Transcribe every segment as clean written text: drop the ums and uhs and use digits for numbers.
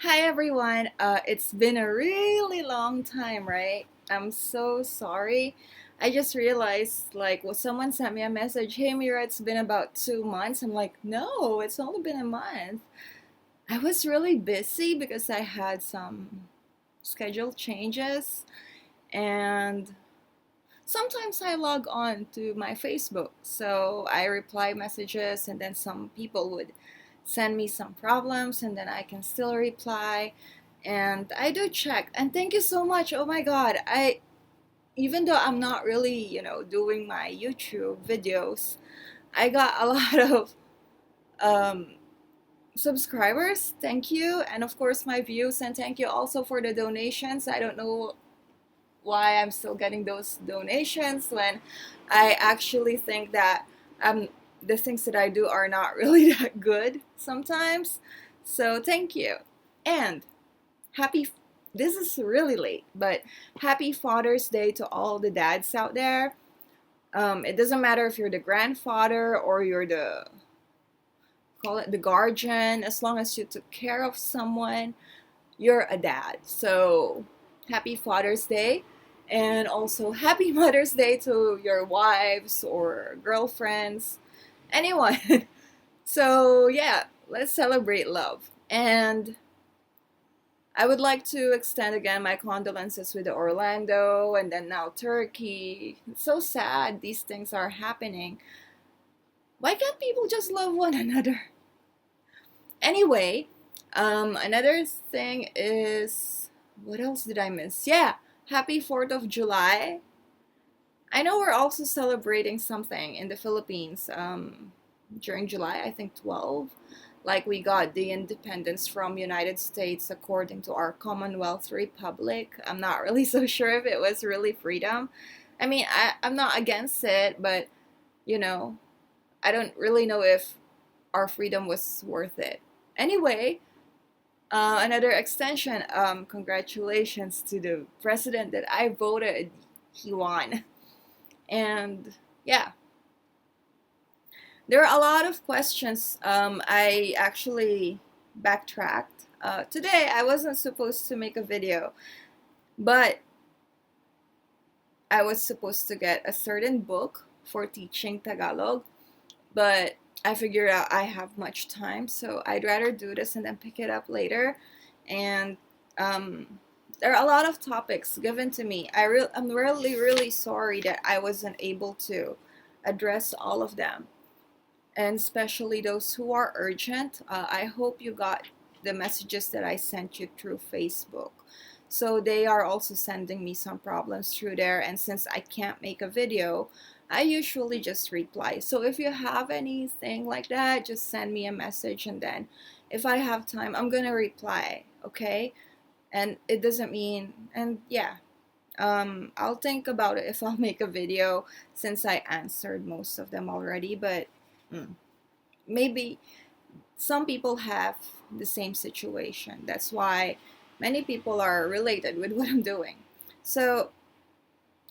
Hi everyone. It's been a really long time, right? I'm so sorry. I just realized someone sent me a message, "Hey Mira, it's been about 2 months." I'm like, "No, it's only been a month." I was really busy because I had some schedule changes, and sometimes I log on to my Facebook. So I reply messages, and then some people would send me some problems, and then I can still reply. And I do check. And thank you so much. Oh my God. Even though I'm not really, doing my YouTube videos, I got a lot of um, subscribers. Thank you. And of course, my views. And thank you also for the donations. I don't know why I'm still getting those donations when I actually think that um, the things that I do are not really that good sometimes. So thank you. And happy, this is really late, but happy Father's Day to all the dads out there. It doesn't matter if you're the grandfather or you're the, call it the guardian, as long as you took care of someone, you're a dad. So happy Father's Day. And also happy Mother's Day to your wives or girlfriends, anyone. So yeah, let's celebrate love. And I would like to extend again my condolences with Orlando and then now Turkey. It's so sad these things are happening. Why can't people just love one another? Anyway, another thing is, what else did I miss? Yeah, happy 4th of July. I know we're also celebrating something in the Philippines during July, I think 12. Like we got the independence from United States according to our Commonwealth Republic. I'm not really so sure if it was really freedom. I mean, I'm not against it, but you know, I don't really know if our freedom was worth it. Anyway, another extension. Congratulations to the president that I voted. He won. And yeah, there are a lot of questions. I actually backtracked. Today, I wasn't supposed to make a video, but I was supposed to get a certain book for teaching Tagalog, but I figured out I have much time, so I'd rather do this and then pick it up later. And there are a lot of topics given to me. I'm really, really sorry that I wasn't able to address all of them, and especially those who are urgent. I hope you got the messages that I sent you through Facebook. So they are also sending me some problems through there, and since I can't make a video, I usually just reply. So if you have anything like that, just send me a message, and then if I have time, I'm gonna reply, okay? And it doesn't mean, and yeah, I'll think about it if I'll make a video since I answered most of them already, but maybe some people have the same situation. That's why many people are related with what I'm doing. So,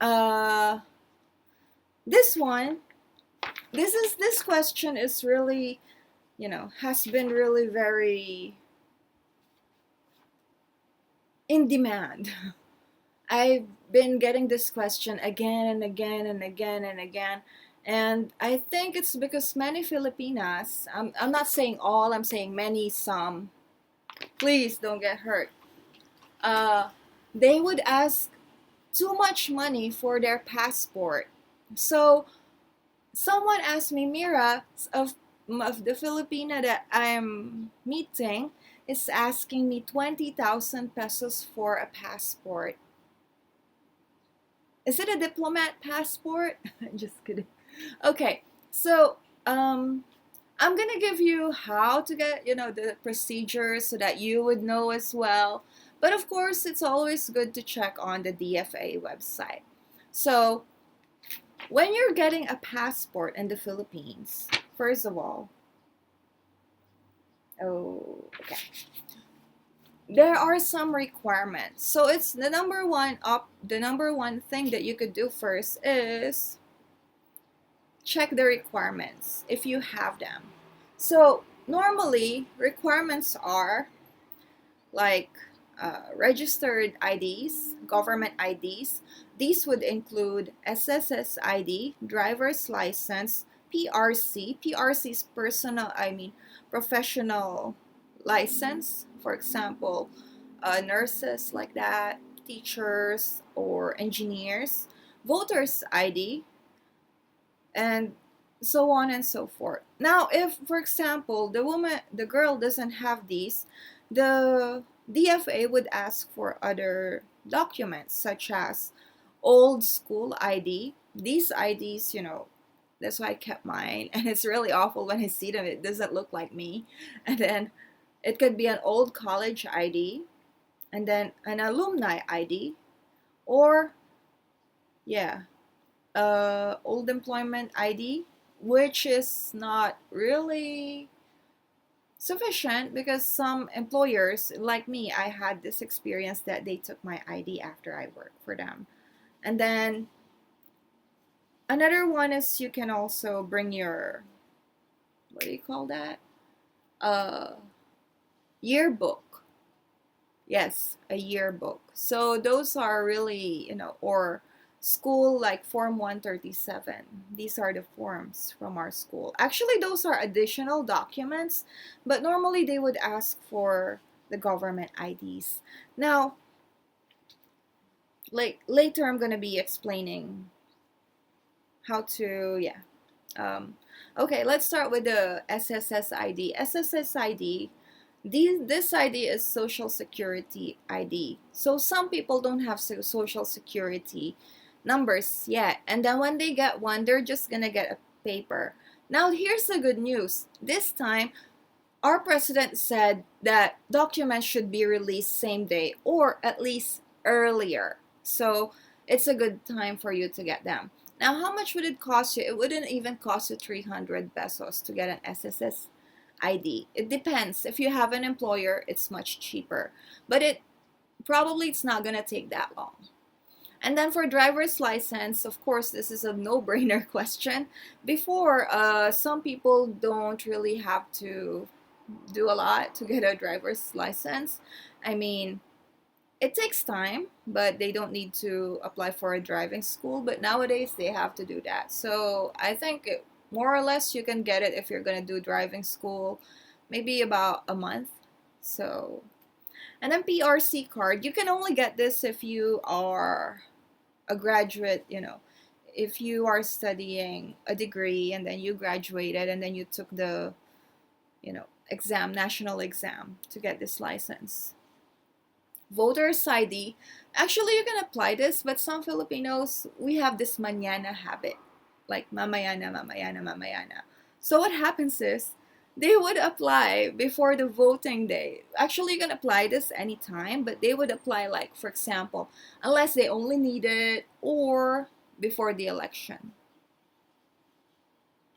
uh, this one, this question is really, has been really very in demand. I've been getting this question again and again and again and again. And I think it's because many Filipinas, I'm not saying all, I'm saying many, some, please don't get hurt. Uh, they would ask too much money for their passport. So someone asked me, Mira, of the Filipina that I'm meeting, is asking me 20,000 pesos for a passport. Is it a diplomat passport? Just kidding. Okay, so I'm gonna give you how to get, the procedures so that you would know as well. But of course, it's always good to check on the DFA website. So when you're getting a passport in the Philippines, first of all, okay, there are some requirements. So it's the number one thing that you could do first is check the requirements if you have them. So normally requirements are like registered IDs, government IDs. These would include SSS ID, driver's license, PRC. PRC is professional license. For example, nurses like that, teachers or engineers, voters ID, and so on and so forth. Now, if, for example, the girl doesn't have these, the DFA would ask for other documents such as old school ID. These IDs, that's why I kept mine, and it's really awful when I see them. It doesn't look like me. And then it could be an old college ID, and then an alumni ID, or yeah, old employment ID, which is not really sufficient because some employers, like me, I had this experience that they took my ID after I worked for them. And then another one is you can also bring your, what do you call that? Uh, Yearbook. Yes, a yearbook. So those are really, or school like Form 137. These are the forms from our school. Actually, those are additional documents, but normally they would ask for the government IDs. Now, like later I'm going to be explaining how to, yeah. Okay, let's start with the SSS ID. SSS ID, this ID is Social Security ID. So some people don't have Social Security numbers yet. And then when they get one, they're just going to get a paper. Now, here's the good news. This time, our president said that documents should be released same day or at least earlier. So it's a good time for you to get them. Now, how much would it cost you? It wouldn't even cost you 300 pesos to get an SSS ID. It depends. If you have an employer, it's much cheaper. But it's not going to take that long. And then for driver's license, of course, this is a no-brainer question. Before, some people don't really have to do a lot to get a driver's license. I mean, it takes time, but they don't need to apply for a driving school. But nowadays, they have to do that. So I think more or less you can get it if you're going to do driving school, maybe about a month. So, and then PRC card, you can only get this if you are a graduate, if you are studying a degree and then you graduated and then you took the, exam, national exam to get this license. Voter's ID, actually you can apply this, but some Filipinos, we have this mañana habit, like mamayana, mamayana, mamayana. So what happens is, they would apply before the voting day. Actually, you can apply this anytime, but they would apply, like, for example, unless they only need it or before the election.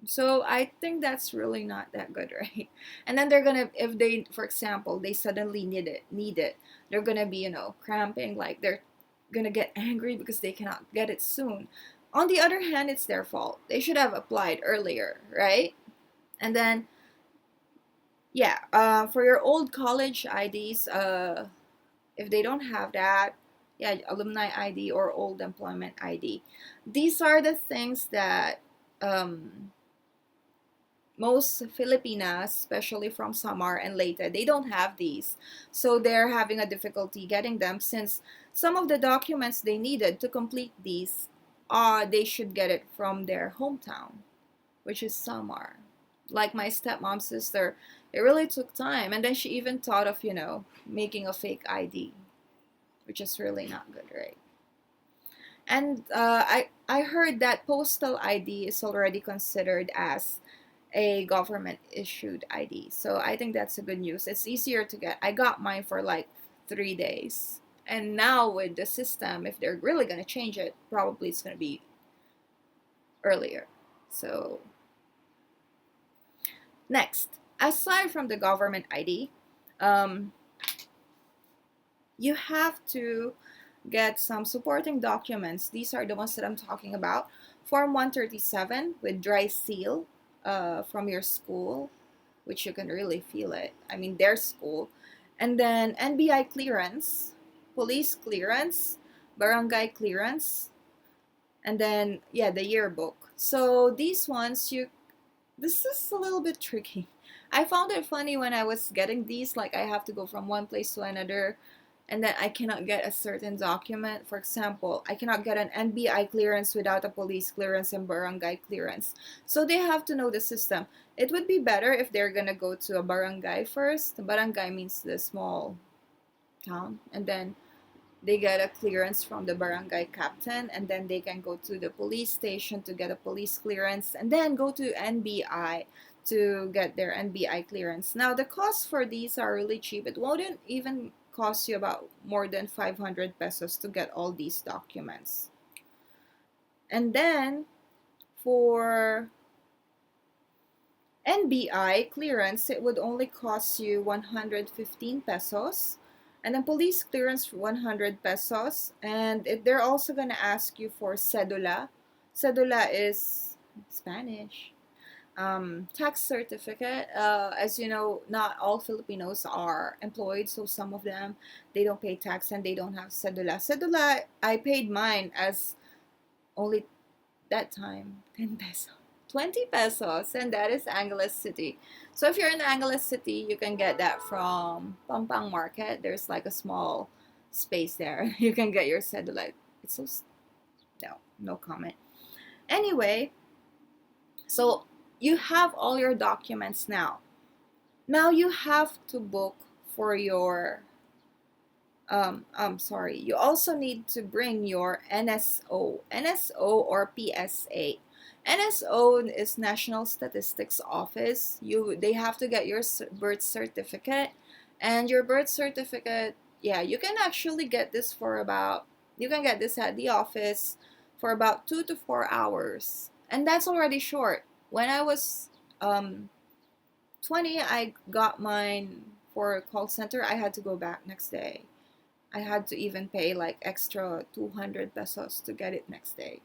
So I think that's really not that good, right? And then they're gonna, if they, for example, they suddenly need it, they're gonna be, cramping, like they're gonna get angry because they cannot get it soon. On the other hand, it's their fault. They should have applied earlier, right? And then, yeah, for your old college IDs, if they don't have that, yeah, alumni ID or old employment ID. These are the things that most Filipinas, especially from Samar and Leyte, they don't have these. So they're having a difficulty getting them since some of the documents they needed to complete these, they should get it from their hometown, which is Samar. Like my stepmom's sister, it really took time. And then she even thought of, making a fake ID, which is really not good, right? And I heard that postal ID is already considered as a government issued ID. So I think that's a good news. It's easier to get. I got mine for like 3 days. And now with the system, if they're really going to change it, probably it's going to be earlier. So next, aside from the government ID, you have to get some supporting documents. These are the ones that I'm talking about. Form 137 with dry seal from your school, which you can really feel it. I mean, their school. And then NBI clearance, police clearance, barangay clearance, and then yeah, the yearbook. So these ones this is a little bit tricky. I found it funny when I was getting these, like I have to go from one place to another, and then I cannot get a certain document. For example, I cannot get an NBI clearance without a police clearance and barangay clearance. So they have to know the system. It would be better if they're gonna go to a barangay first. Barangay means the small town, and then they get a clearance from the barangay captain, and then they can go to the police station to get a police clearance, and then go to NBI to get their NBI clearance. Now the costs for these are really cheap. It wouldn't even cost you about more than 500 pesos to get all these documents. And then for NBI clearance, it would only cost you 115 pesos. And then police clearance, 100 pesos. And they're also going to ask you for cedula. Cedula is Spanish. Tax certificate. As you know, not all Filipinos are employed, so some of them, they don't pay tax and they don't have cedula. Cedula, I paid mine as only that time 10 pesos. 20 pesos, and that is Angeles City. So if you're in Angeles City, you can get that from Pampang Market. There's like a small space there. You can get your cedula. It's so no comment. Anyway, so you have all your documents now. Now you have to book for your I'm sorry. You also need to bring your NSO or PSA. NSO is National Statistics Office. They have to get your birth certificate, and your birth certificate, yeah, you can actually get this you can get this at the office for about 2 to 4 hours, and that's already short. When I was 20, I got mine for a call center. I had to go back next day. I had to even pay like extra 200 pesos to get it next day.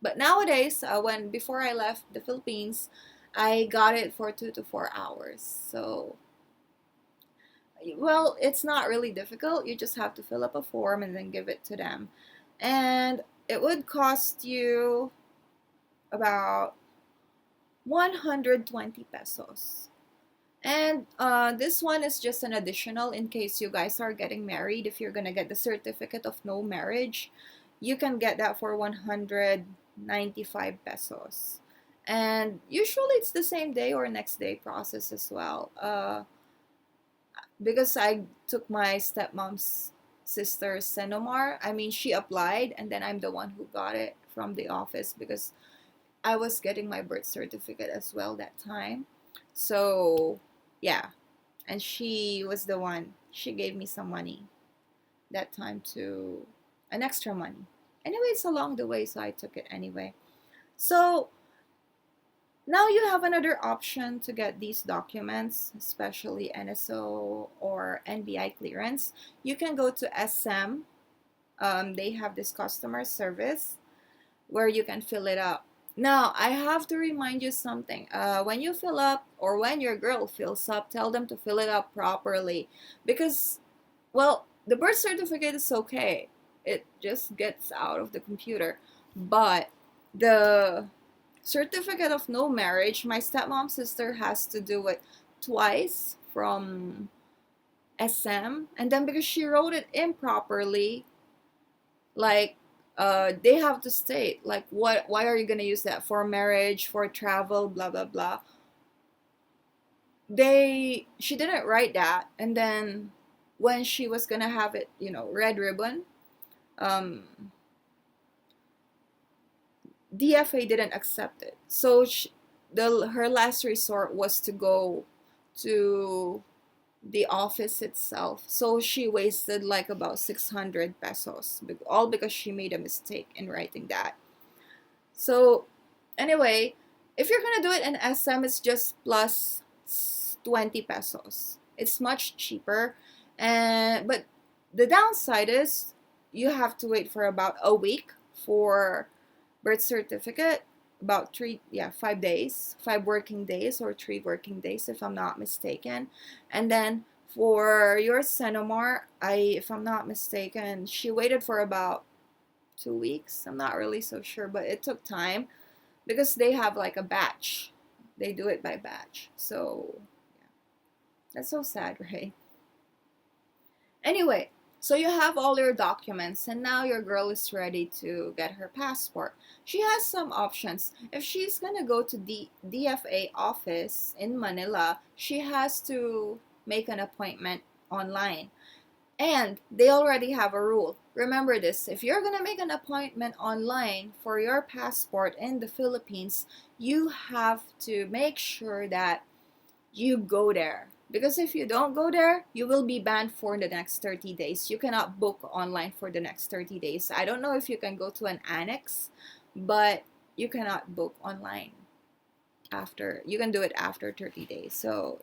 But nowadays, before I left the Philippines, I got it for 2 to 4 hours. So, well, it's not really difficult. You just have to fill up a form and then give it to them. And it would cost you about 120 pesos. And this one is just an additional in case you guys are getting married. If you're gonna get the certificate of no marriage, you can get that for 195 pesos. And usually it's the same day or next day process as well. Because I took my stepmom's sister's Senomar. I mean, she applied, and then I'm the one who got it from the office because I was getting my birth certificate as well that time. So yeah, and she was the one, she gave me some money that time, to an extra money. Anyway, it's along the way, so I took it anyway. So now you have another option to get these documents, especially NSO or NBI clearance. You can go to SM. They have this customer service where you can fill it up. Now, I have to remind you something. When you fill up, or when your girl fills up, tell them to fill it up properly. Because, well, the birth certificate is okay. It just gets out of the computer. But the certificate of no marriage, my stepmom's sister has to do it twice from SM. And then because she wrote it improperly, like, they have to state like why are you gonna use that for marriage, for travel, blah blah blah. She didn't write that, and then when she was gonna have it, red ribbon, DFA didn't accept it. So her last resort was to go to the office itself. So she wasted like about 600 pesos, all because she made a mistake in writing that. So anyway, if you're gonna do it in SM, it's just plus 20 pesos. It's much cheaper. But the downside is you have to wait for about a week for birth certificate, about 5 days, 5 working days or 3 working days if I'm not mistaken. And then For your Senomar, if I'm not mistaken, she waited for about 2 weeks. I'm not really so sure, but it took time because they have like a batch. They do it by batch. So, yeah. That's so sad, right? Anyway, so you have all your documents and now your girl is ready to get her passport. She has some options. If she's going to go to the DFA office in Manila, she has to make an appointment online. And they already have a rule. Remember this, if you're going to make an appointment online for your passport in the Philippines, you have to make sure that you go there. Because if you don't go there, you will be banned for the next 30 days. You cannot book online for the next 30 days. I don't know if you can go to an annex, but you cannot book online after. You can do it after 30 days. So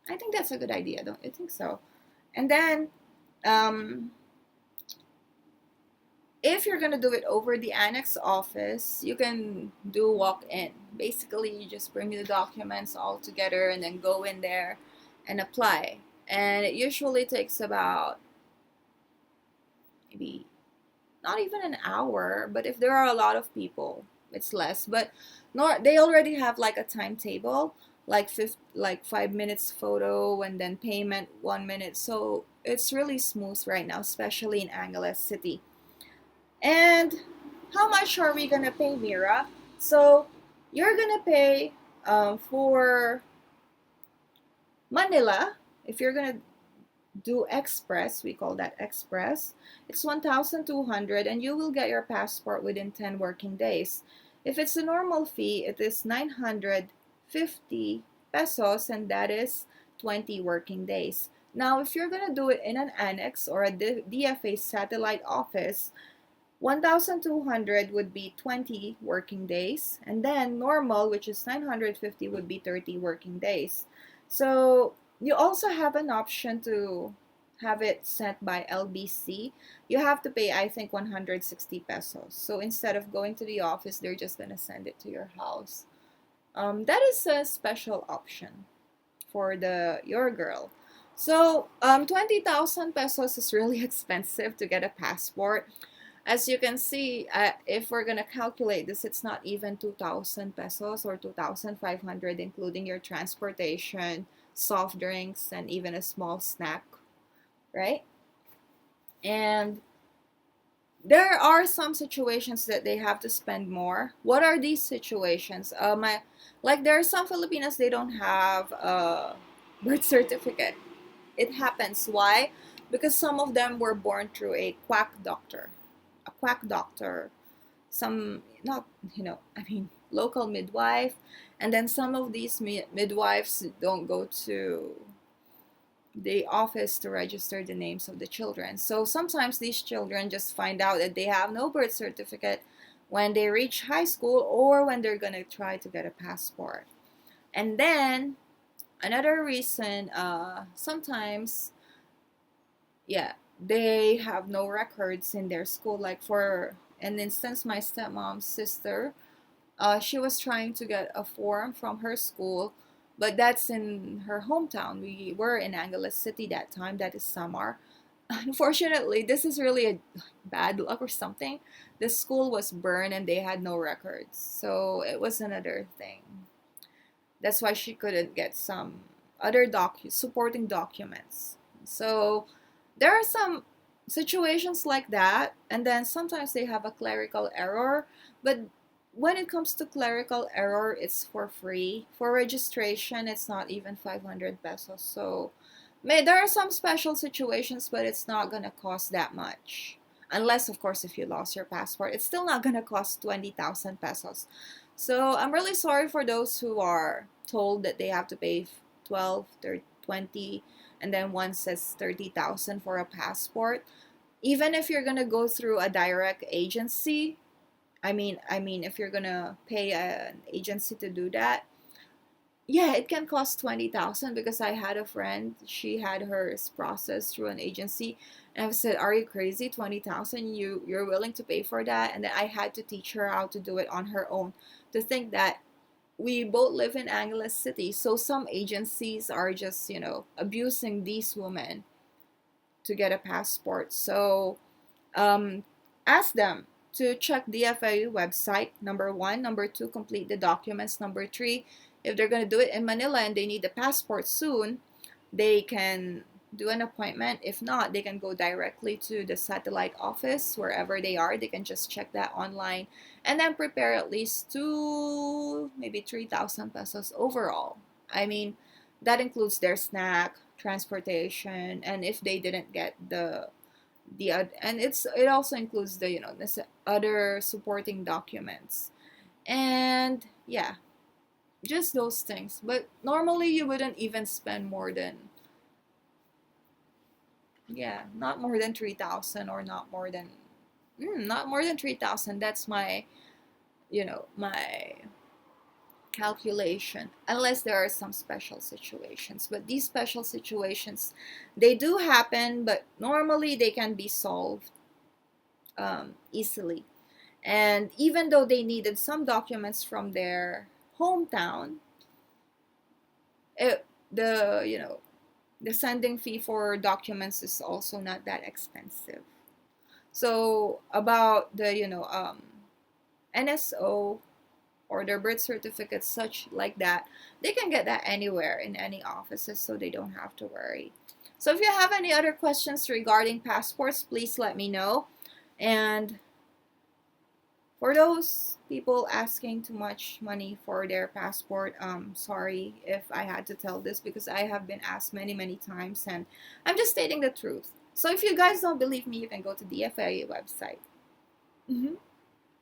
I think that's a good idea, don't you think so? And then if you're gonna do it over the annex office, you can do walk-in. Basically, you just bring the documents all together and then go in there and apply. And it usually takes about maybe not even an hour, but if there are a lot of people, it's less. But they already have like a timetable, like 5 minutes photo and then payment 1 minute. So it's really smooth right now, especially in Angeles City. And how much are we gonna pay, Mira? So you're gonna pay for Manila. If you're gonna do express, we call that express, it's 1,200 and you will get your passport within 10 working days. If it's a normal fee, it is 950 pesos and that is 20 working days. Now, if you're gonna do it in an annex or a DFA satellite office, 1,200 would be 20 working days, and then normal, which is 950, would be 30 working days. So you also have an option to have it sent by LBC. You have to pay, I think, 160 pesos. So instead of going to the office, they're just gonna send it to your house. That is a special option for your girl. So 20,000 pesos is really expensive to get a passport. As you can see, if we're gonna calculate this, it's not even 2,000 pesos or 2,500, including your transportation, soft drinks, and even a small snack, right? And there are some situations that they have to spend more. What are these situations? Like there are some Filipinas, they don't have a birth certificate. It happens. Why? Because some of them were born through a quack doctor. A quack doctor, some, not, I mean, local midwife, and then some of these midwives don't go to the office to register the names of the children. So sometimes these children just find out that they have no birth certificate when they reach high school or when they're gonna try to get a passport. And then another reason, sometimes, yeah, they have no records in their school. Like for an instance, my stepmom's sister, she was trying to get a form from her school, but that's in her hometown. We were in Angeles City that time, that is Samar. Unfortunately, this is really a bad luck or something. The school was burned and they had no records. So it was another thing. That's why she couldn't get some other supporting documents. So there are some situations like that, and then sometimes they have a clerical error, but when it comes to clerical error, it's for free. For registration, it's not even 500 pesos. So there are some special situations, but it's not gonna cost that much. Unless, of course, if you lost your passport, it's still not gonna cost 20,000 pesos. So I'm really sorry for those who are told that they have to pay 12, 30, 20, and then one says 30,000 for a passport. Even if you're gonna go through a direct agency, I mean, if you're gonna pay an agency to do that, yeah, it can cost 20,000 because I had a friend, she had hers processed through an agency, and I said, "Are you crazy? 20,000? You're willing to pay for that?" And then I had to teach her how to do it on her own. To think that we both live in Angeles City, so some agencies are just, abusing these women to get a passport. So um, ask them to check the FIU website, number one. Number two, complete the documents. Number three, if they're going to do it in Manila and they need the passport soon, they can do an appointment. If not, they can go directly to the satellite office wherever they are. They can just check that online and then prepare at least two, maybe 3,000 pesos overall. I mean, that includes their snack, transportation, and if they didn't get and it also includes the this other supporting documents, and yeah, just those things. But normally you wouldn't even spend more than, yeah, not more than 3,000, or not more than 3,000. That's my, my calculation, unless there are some special situations. But these special situations, they do happen, but normally they can be solved easily. And even though they needed some documents from their hometown, the sending fee for documents is also not that expensive. So about the NSO or their birth certificates, such like that, they can get that anywhere in any offices, so they don't have to worry. So if you have any other questions regarding passports, please let me know. And for those people asking too much money for their passport, sorry if I had to tell this, because I have been asked many, many times, and I'm just stating the truth. So if you guys don't believe me, you can go to the FIA website. Mm-hmm.